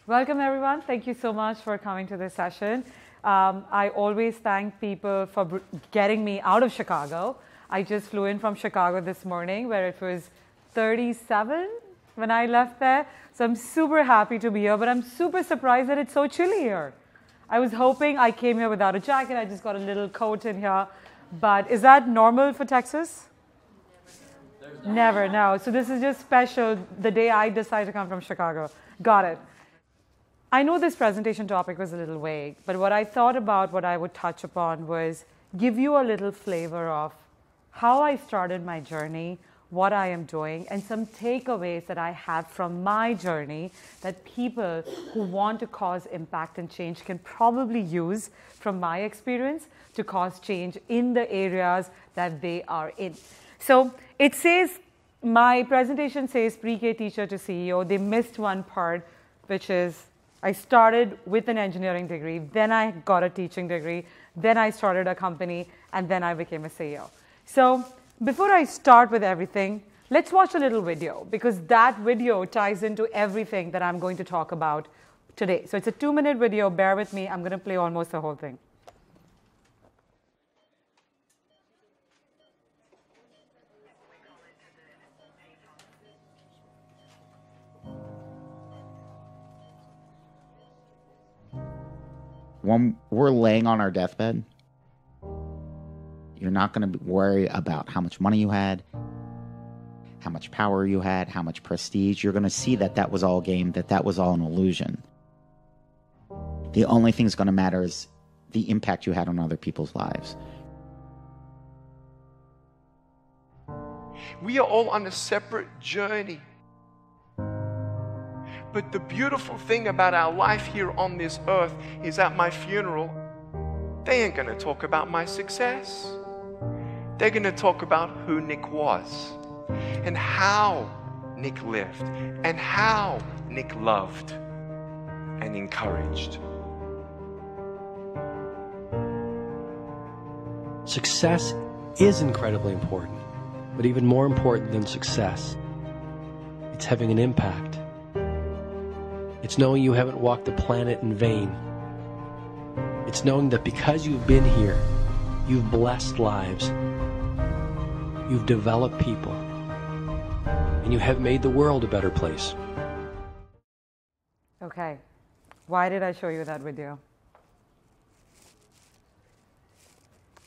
Welcome, everyone. Thank you so much for coming to this session. I always thank people for getting me out of Chicago. I just flew in from Chicago this morning where it was 37 when I left there. So I'm super happy to be here, but I'm super surprised that it's so chilly here. I was hoping I came here without a jacket. I just got a little coat in here. But is that normal for Texas? Never, no. So this is just special the day I decided to come from Chicago. Got it. I know this presentation topic was a little vague, but what I thought about what I would touch upon was give you a little flavor of how I started my journey, what I am doing, and some takeaways that I have from my journey that people who want to cause impact and change can probably use from my experience to cause change in the areas that they are in. So it says, my presentation says pre-K teacher to CEO. They missed one part, which is I started with an engineering degree, then I got a teaching degree, then I started a company, and then I became a CEO. So before I start with everything, let's watch a little video because that video ties into everything that I'm going to talk about today. So it's a 2-minute video. Bear with me. I'm going to play almost the whole thing. When we're laying on our deathbed, you're not going to worry about how much money you had, how much power you had, how much prestige. You're going to see that that was all game, that that was all an illusion. The only thing that's going to matter is the impact you had on other people's lives. We are all on a separate journey. But the beautiful thing about our life here on this earth is at my funeral, they ain't going to talk about my success. They're going to talk about who Nick was and how Nick lived and how Nick loved and encouraged. Success is incredibly important, but even more important than success, it's having an impact. It's knowing you haven't walked the planet in vain. It's knowing that because you've been here, you've blessed lives, you've developed people, and you have made the world a better place. Okay, why did I show you that video?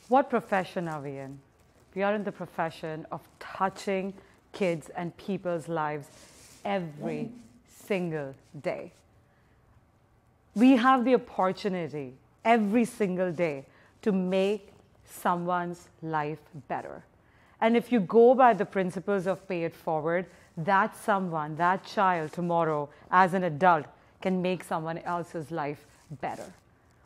What profession are we in? We are in the profession of touching kids and people's lives every single day. We have the opportunity every single day to make someone's life better. And if you go by the principles of pay it forward, that someone, that child tomorrow as an adult can make someone else's life better.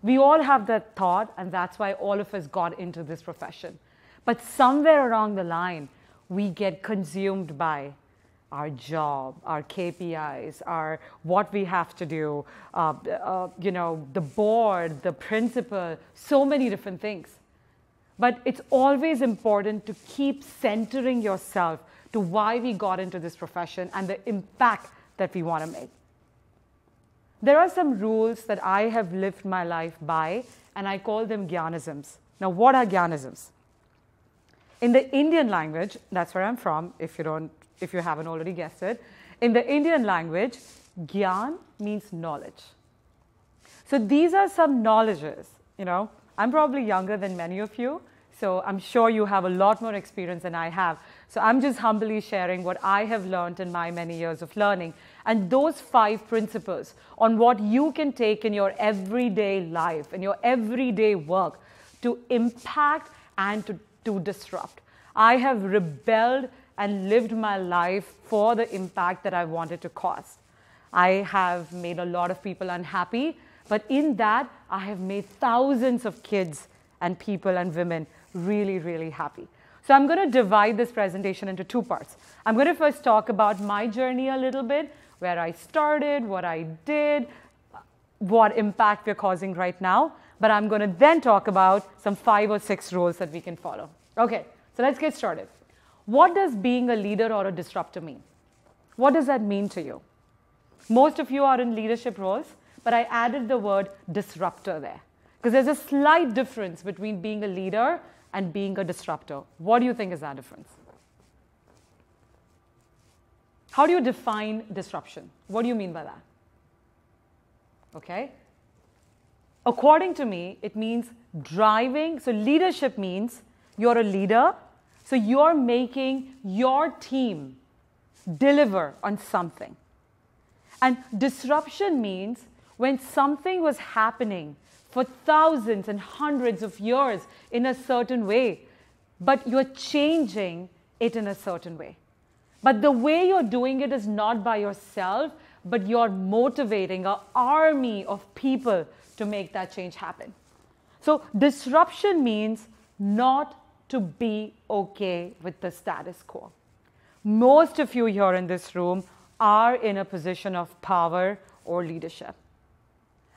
We all have that thought, and that's why all of us got into this profession. But somewhere along the line, we get consumed by our job, our KPIs, our what we have to do, the board, the principal, so many different things. But it's always important to keep centering yourself to why we got into this profession and the impact that we want to make. There are some rules that I have lived my life by, and I call them Gyanisms. Now, what are Gyanisms? In the Indian language, that's where I'm from, if you haven't already guessed it. In the Indian language, Gyan means knowledge. So these are some knowledges. I'm probably younger than many of you, so I'm sure you have a lot more experience than I have. So I'm just humbly sharing what I have learned in my many years of learning. And those 5 principles on what you can take in your everyday life, in your everyday work to impact and to disrupt. I have rebelled and lived my life for the impact that I wanted to cause. I have made a lot of people unhappy, but in that, I have made thousands of kids and people and women really, really happy. So I'm going to divide this presentation into 2 parts. I'm going to first talk about my journey a little bit, where I started, what I did, what impact we're causing right now. But I'm going to then talk about some 5 or 6 rules that we can follow. Okay, so let's get started. What does being a leader or a disruptor mean? What does that mean to you? Most of you are in leadership roles, but I added the word disruptor there. Because there's a slight difference between being a leader and being a disruptor. What do you think is that difference? How do you define disruption? What do you mean by that? Okay? According to me, it means driving. So leadership means you're a leader. So you're making your team deliver on something. And disruption means when something was happening for thousands and hundreds of years in a certain way, but you're changing it in a certain way. But the way you're doing it is not by yourself, but you're motivating an army of people to make that change happen. So disruption means not to be okay with the status quo. Most of you here in this room are in a position of power or leadership.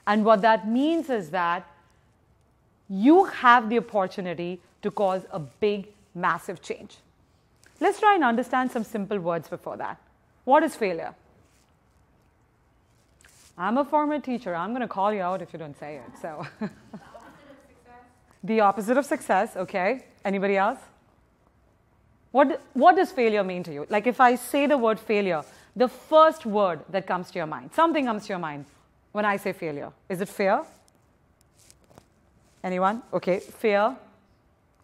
And what that means is that you have the opportunity to cause a big, massive change. Let's try and understand some simple words before that. What is failure? I'm a former teacher. I'm going to call you out if you don't say it. So, the opposite of success. Okay. Anybody else? What does failure mean to you? Like if I say the word failure, the first word that comes to your mind, something comes to your mind when I say failure. Is it fear? Anyone? Okay, fear.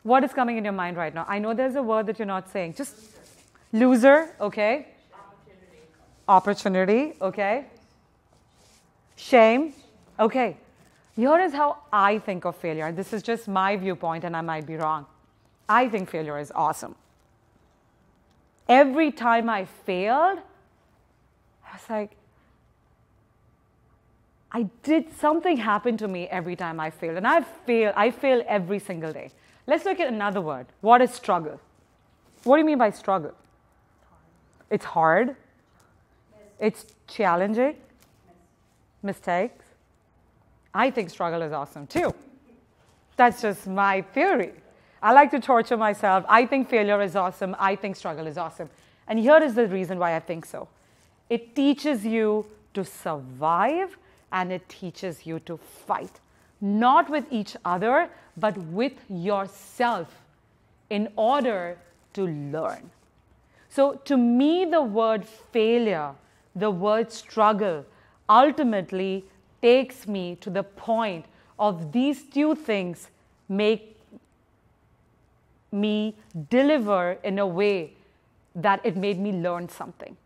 What is coming in your mind right now? I know there's a word that you're not saying. Just loser, okay. Opportunity, okay. Shame, okay. Here is how I think of failure. And this is just my viewpoint and I might be wrong. I think failure is awesome. Every time I failed, I was like, something happened to me every time I failed. And I fail every single day. Let's look at another word. What is struggle? What do you mean by struggle? It's hard. It's challenging. Mistakes. I think struggle is awesome too. That's just my theory. I like to torture myself. I think failure is awesome. I think struggle is awesome. And here is the reason why I think so. It teaches you to survive and it teaches you to fight. Not with each other, but with yourself in order to learn. So to me, the word failure, the word struggle, ultimately takes me to the point of these two things make me deliver in a way that it made me learn something.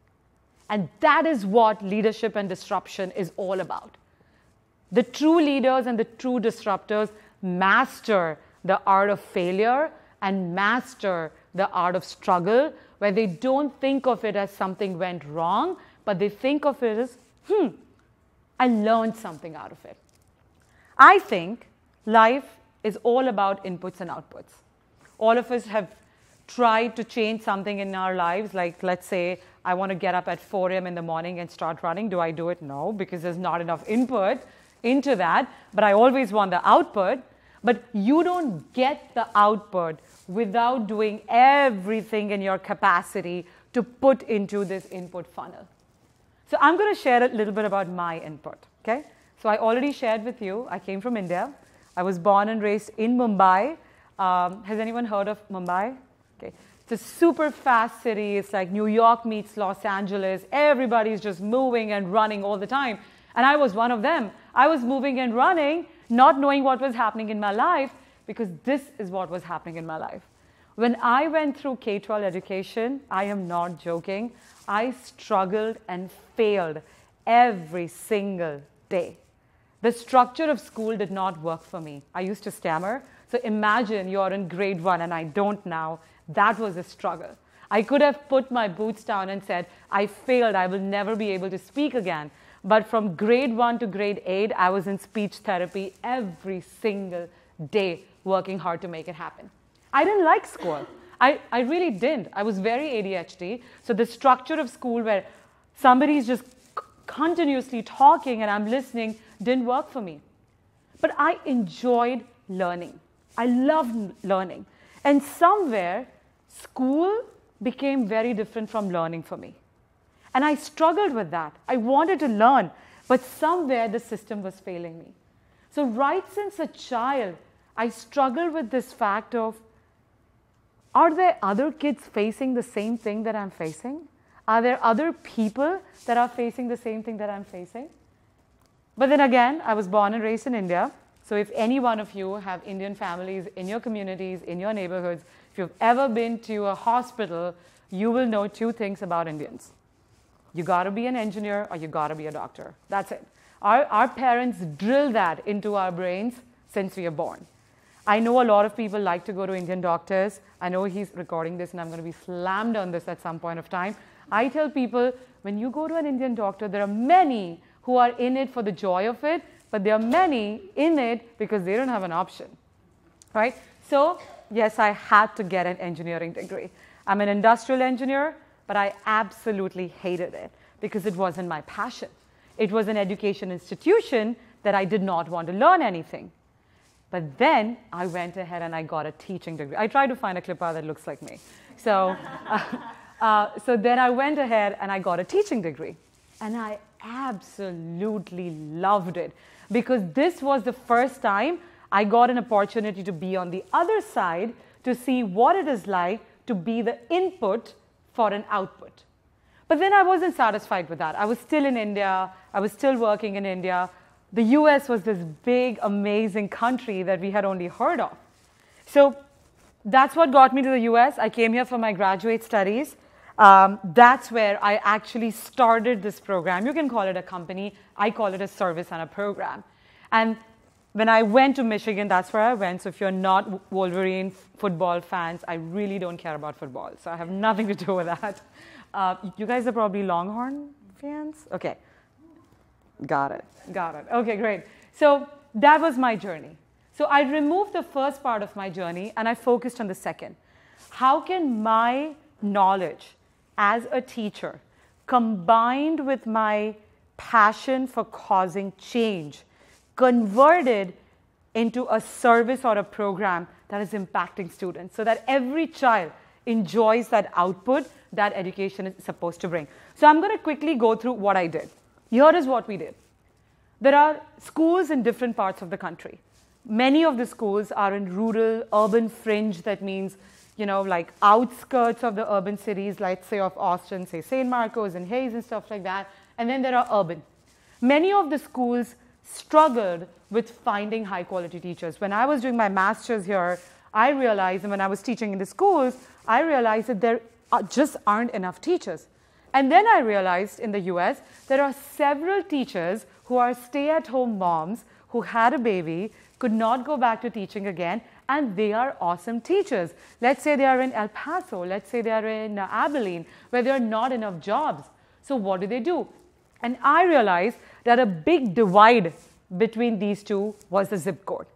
And that is what leadership and disruption is all about. The true leaders and the true disruptors master the art of failure and master the art of struggle, where they don't think of it as something went wrong, but they think of it as, I learned something out of it. I think life is all about inputs and outputs. All of us have tried to change something in our lives, like let's say I want to get up at 4 a.m. in the morning and start running. Do I do it? No, because there's not enough input into that, but I always want the output. But you don't get the output without doing everything in your capacity to put into this input funnel. So I'm going to share a little bit about my input, okay? So I already shared with you, I came from India. I was born and raised in Mumbai. Has anyone heard of Mumbai? Okay. It's a super fast city. It's like New York meets Los Angeles. Everybody's just moving and running all the time. And I was one of them. I was moving and running, not knowing what was happening in my life, because this is what was happening in my life. When I went through K-12 education, I am not joking, I struggled and failed every single day. The structure of school did not work for me. I used to stammer. So imagine you're in grade 1 and I don't now. That was a struggle. I could have put my boots down and said, I failed, I will never be able to speak again. But from grade 1 to grade 8, I was in speech therapy every single day, working hard to make it happen. I didn't like school. I really didn't. I was very ADHD. So the structure of school where somebody's just continuously talking and I'm listening didn't work for me. But I enjoyed learning. I loved learning. And somewhere, school became very different from learning for me. And I struggled with that. I wanted to learn, but somewhere the system was failing me. So right since a child, I struggled with this fact of, are there other kids facing the same thing that I'm facing? Are there other people that are facing the same thing that I'm facing? But then again, I was born and raised in India. So if any one of you have Indian families in your communities, in your neighborhoods, if you've ever been to a hospital, you will know two things about Indians. You got to be an engineer or you got to be a doctor. That's it. Our parents drill that into our brains since we are born. I know a lot of people like to go to Indian doctors. I know he's recording this and I'm going to be slammed on this at some point of time. I tell people, when you go to an Indian doctor, there are many who are in it for the joy of it, but there are many in it because they don't have an option, right? So yes, I had to get an engineering degree. I'm an industrial engineer, but I absolutely hated it because it wasn't my passion. It was an education institution that I did not want to learn anything. But then I went ahead and I got a teaching degree. I tried to find a clipper that looks like me. So, so then I went ahead and I got a teaching degree. And I absolutely loved it because this was the first time I got an opportunity to be on the other side to see what it is like to be the input for an output. But then I wasn't satisfied with that. I was still in India. I was still working in India. The US was this big, amazing country that we had only heard of. So that's what got me to the US. I came here for my graduate studies. That's where I actually started this program. You can call it a company. I call it a service and a program. And when I went to Michigan, that's where I went. So if you're not Wolverine football fans, I really don't care about football. So I have nothing to do with that. You guys are probably Longhorn fans? Okay. Got it. Got it. Okay, great. So that was my journey. So I removed the first part of my journey and I focused on the second. How can my knowledge as a teacher, combined with my passion for causing change, converted into a service or a program that is impacting students so that every child enjoys that output that education is supposed to bring. So I'm going to quickly go through what I did. Here is what we did. There are schools in different parts of the country. Many of the schools are in rural, urban fringe. That means, you know, like outskirts of the urban cities, let's say of Austin, say St. Marcos and Hayes and stuff like that. And then there are urban. Many of the schools struggled with finding high quality teachers. When I was doing my master's here, I realized, and when I was teaching in the schools, I realized that there just aren't enough teachers. And then I realized in the US, there are several teachers who are stay-at-home moms who had a baby, could not go back to teaching again, and they are awesome teachers. Let's say they are in El Paso, let's say they are in Abilene, where there are not enough jobs. So what do? And I realized that a big divide between these two was the zip code.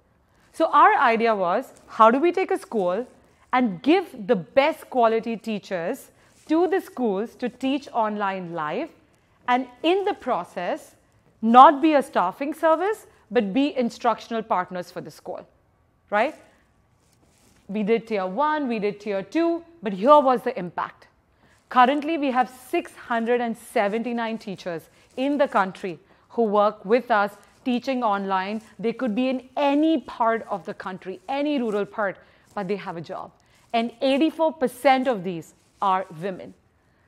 So our idea was, how do we take a school and give the best quality teachers to the schools to teach online live, and in the process, not be a staffing service, but be instructional partners for the school, right? We did tier 1, we did tier 2, but here was the impact. Currently, we have 679 teachers in the country who work with us teaching online. They could be in any part of the country, any rural part, but they have a job. And 84% of these are women.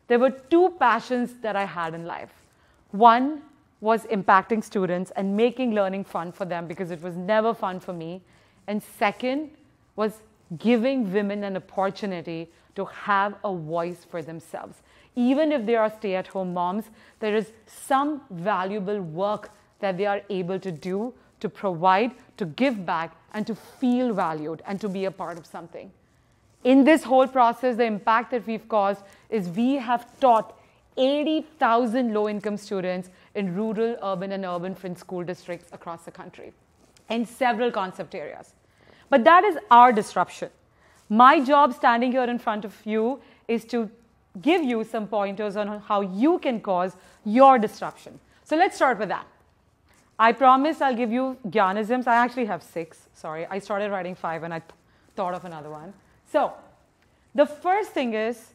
There were two passions that I had in life. One was impacting students and making learning fun for them because it was never fun for me. And second was giving women an opportunity to have a voice for themselves. Even if they are stay-at-home moms, there is some valuable work that they are able to do, to provide, to give back, and to feel valued and to be a part of something. In this whole process, the impact that we've caused is we have taught 80,000 low-income students in rural, urban, and urban fringe school districts across the country in several concept areas. But that is our disruption. My job standing here in front of you is to give you some pointers on how you can cause your disruption. So let's start with that. I promise I'll give you Gyanisms. I actually have 6. Sorry, I started writing 5 and I thought of another one. So the first thing is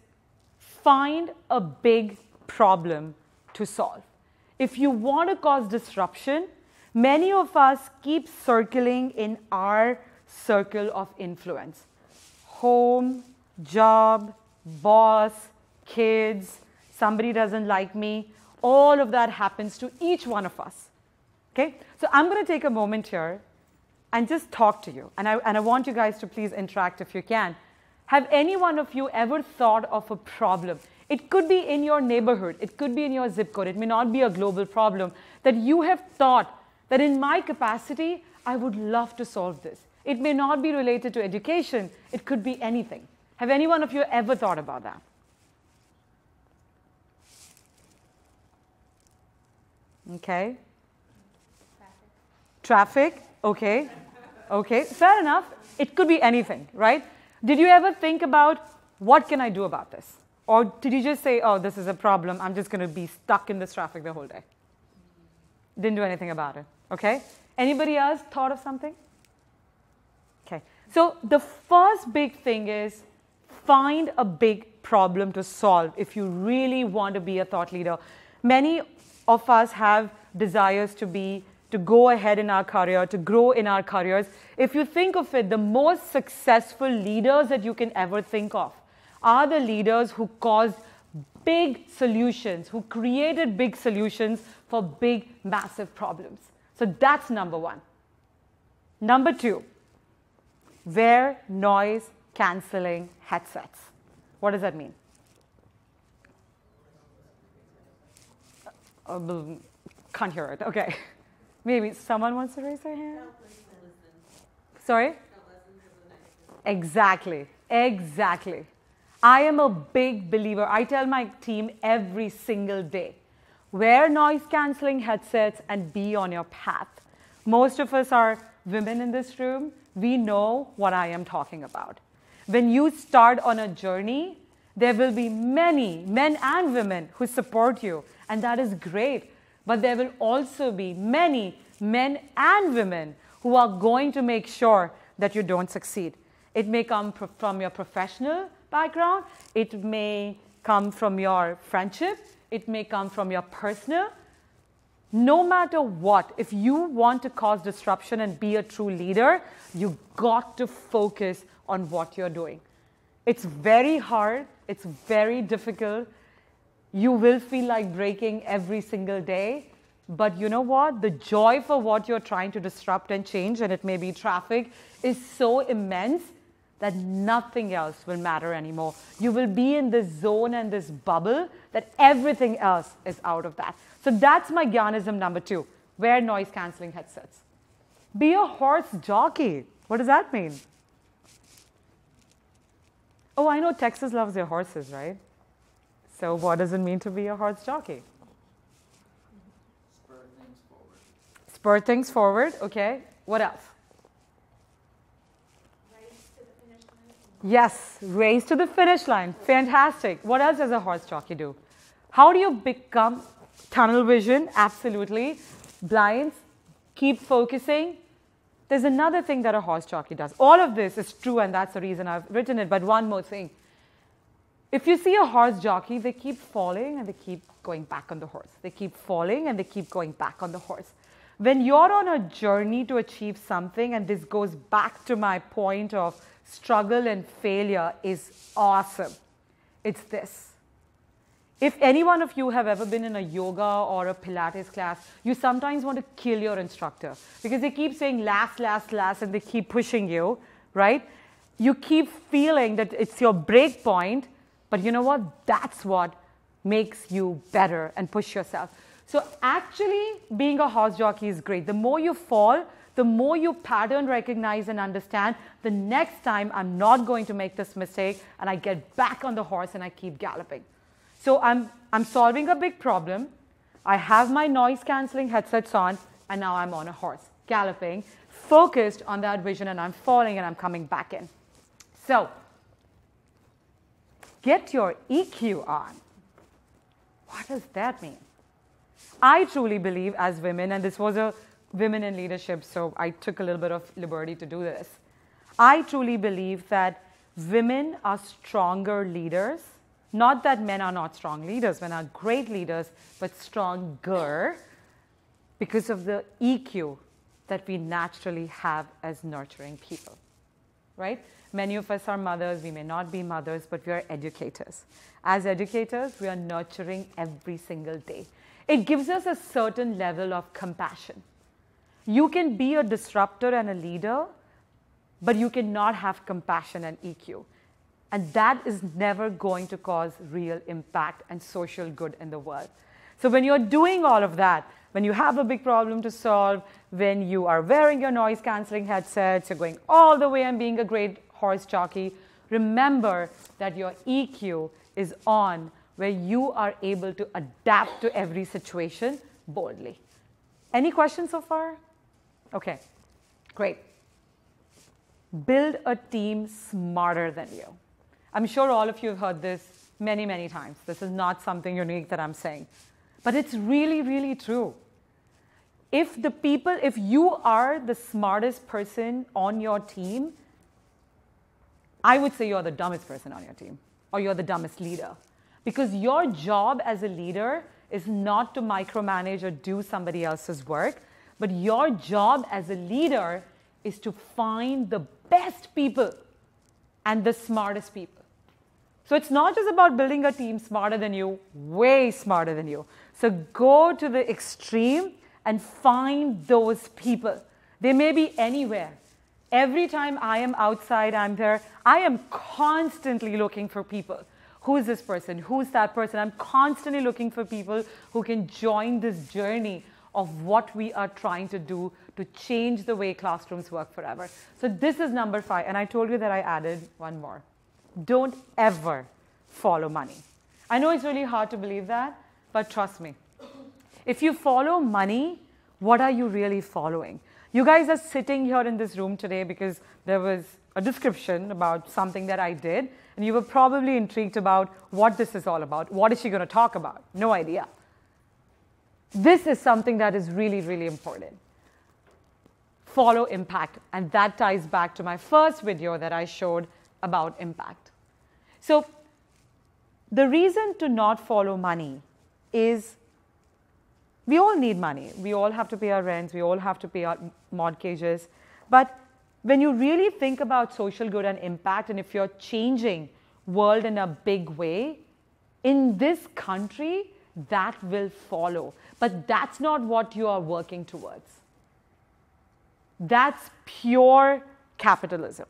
find a big problem to solve. If you want to cause disruption, many of us keep circling in our circle of influence. Home, job, boss, kids, somebody doesn't like me. All of that happens to each one of us. Okay? So I'm going to take a moment here and just talk to you. And I want you guys to please interact if you can. Have any one of you ever thought of a problem? It could be in your neighborhood. It could be in your zip code. It may not be a global problem that you have thought that in my capacity, I would love to solve this. It may not be related to education. It could be anything. Have any one of you ever thought about that? Okay. Traffic. Okay. Okay. Fair enough. It could be anything, right? Did you ever think about what can I do about this? Or did you just say, oh, this is a problem. I'm just going to be stuck in this traffic the whole day? Didn't do anything about it. Okay. Anybody else thought of something? Okay. So the first big thing is find a big problem to solve if you really want to be a thought leader. Many of us have desires to go ahead in our career, to grow in our careers. If you think of it, the most successful leaders that you can ever think of are the leaders who caused big solutions, who created big solutions for big, massive problems. So that's number one. Number two, wear noise-canceling headsets. What does that mean? Can't hear it. Okay. Maybe someone wants to raise their hand? Sorry? Exactly. Exactly. I am a big believer. I tell my team every single day, wear noise-canceling headsets and be on your path. Most of us are women in this room. We know what I am talking about. When you start on a journey, there will be many men and women who support you, and that is great. But there will also be many men and women who are going to make sure that you don't succeed. It may come from your professional background. It may come from your friendship. It may come from your personal. No matter what, if you want to cause disruption and be a true leader, you got to focus on what you're doing. It's very hard. It's very difficult. You will feel like breaking every single day. But you know what? The joy for what you're trying to disrupt and change, and it may be traffic, is so immense that nothing else will matter anymore. You will be in this zone and this bubble that everything else is out of that. So that's my Gyanism number two. Wear noise-canceling headsets. Be a horse jockey. What does that mean? Oh, I know Texas loves their horses, right? So what does it mean to be a horse jockey? Spur things forward. Spur things forward, okay. What else? Race to the finish line. Yes, race to the finish line. Fantastic. What else does a horse jockey do? How do you become tunnel vision? Absolutely. Blinds. Keep focusing. There's another thing that a horse jockey does. All of this is true, and that's the reason I've written it. But one more thing. If you see a horse jockey, they keep falling and they keep going back on the horse. They keep falling and they keep going back on the horse. When you're on a journey to achieve something, and this goes back to my point of struggle and failure is awesome. It's this. If any one of you have ever been in a yoga or a Pilates class, you sometimes want to kill your instructor because they keep saying last, last, last, and they keep pushing you, right? You keep feeling that it's your break point, but you know what? That's what makes you better and push yourself. So actually, being a horse jockey is great. The more you fall, the more you pattern recognize and understand, the next time I'm not going to make this mistake, and I get back on the horse and I keep galloping. So I'm solving a big problem. I have my noise-canceling headsets on, and now I'm on a horse, galloping, focused on that vision, and I'm falling and I'm coming back in. So get your EQ on. What does that mean? I truly believe as women, and this was a women in leadership, so I took a little bit of liberty to do this. I truly believe that women are stronger leaders, Not that men are not strong leaders. Men are great leaders, but stronger because of the EQ that we naturally have as nurturing people, right? Many of us are mothers. We may not be mothers, but we are educators. As educators, we are nurturing every single day. It gives us a certain level of compassion. You can be a disruptor and a leader, but you cannot have compassion and EQ. And that is never going to cause real impact and social good in the world. So when you're doing all of that, when you have a big problem to solve, when you are wearing your noise-canceling headsets, you're going all the way and being a great horse jockey, remember that your EQ is on, where you are able to adapt to every situation boldly. Any questions so far? Okay, great. Build a team smarter than you. I'm sure all of you have heard this many, many times. This is not something unique that I'm saying. But it's really, really true. If you are the smartest person on your team, I would say you're the dumbest person on your team, or you're the dumbest leader. Because your job as a leader is not to micromanage or do somebody else's work, but your job as a leader is to find the best people and the smartest people. So it's not just about building a team smarter than you, way smarter than you. So go to the extreme and find those people. They may be anywhere. Every time I am outside, I'm there, I am constantly looking for people. Who is this person? Who's that person? I'm constantly looking for people who can join this journey of what we are trying to do to change the way classrooms work forever. So this is number 5. And I told you that I added one more. Don't ever follow money. I know it's really hard to believe that, but trust me. If you follow money, what are you really following? You guys are sitting here in this room today because there was a description about something that I did, and you were probably intrigued about what this is all about. What is she going to talk about? No idea. This is something that is really, really important. Follow impact, and that ties back to my first video that I showed about impact. So the reason to not follow money is we all need money. We all have to pay our rents. We all have to pay our mortgages. But when you really think about social good and impact, and if you're changing world in a big way, in this country, that will follow. But that's not what you are working towards. That's pure capitalism.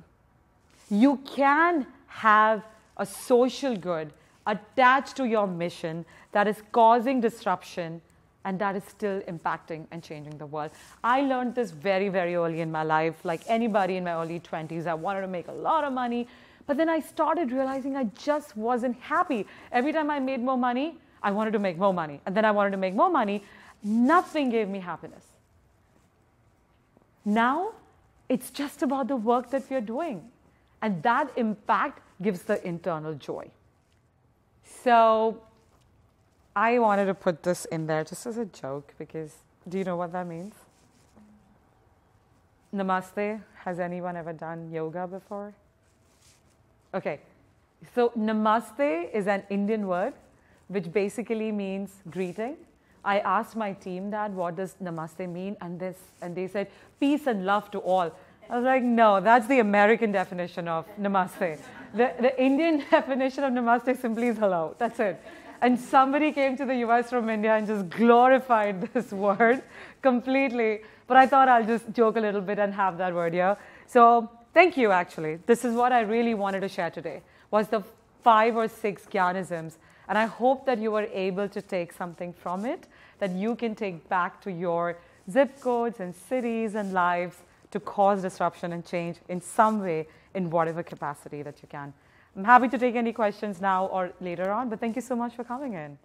You can have a social good attached to your mission that is causing disruption and that is still impacting and changing the world. I learned this very, very early in my life. Like anybody in my early 20s, I wanted to make a lot of money. But then I started realizing I just wasn't happy. Every time I made more money, I wanted to make more money. And then I wanted to make more money. Nothing gave me happiness. Now, it's just about the work that we are doing. And that impact gives the internal joy. So I wanted to put this in there just as a joke because do you know what that means? Namaste. Has anyone ever done yoga before? Okay. So namaste is an Indian word which basically means greeting. I asked my team that, what does namaste mean? And they said, peace and love to all. I was like, no, that's the American definition of namaste. The Indian definition of namaste simply is hello. That's it. And somebody came to the US from India and just glorified this word completely. But I thought I'll just joke a little bit and have that word here. So thank you, actually. This is what I really wanted to share today, was the 5 or 6 Gyanisms. And I hope that you were able to take something from it that you can take back to your zip codes and cities and lives to cause disruption and change in some way in whatever capacity that you can. I'm happy to take any questions now or later on, but thank you so much for coming in.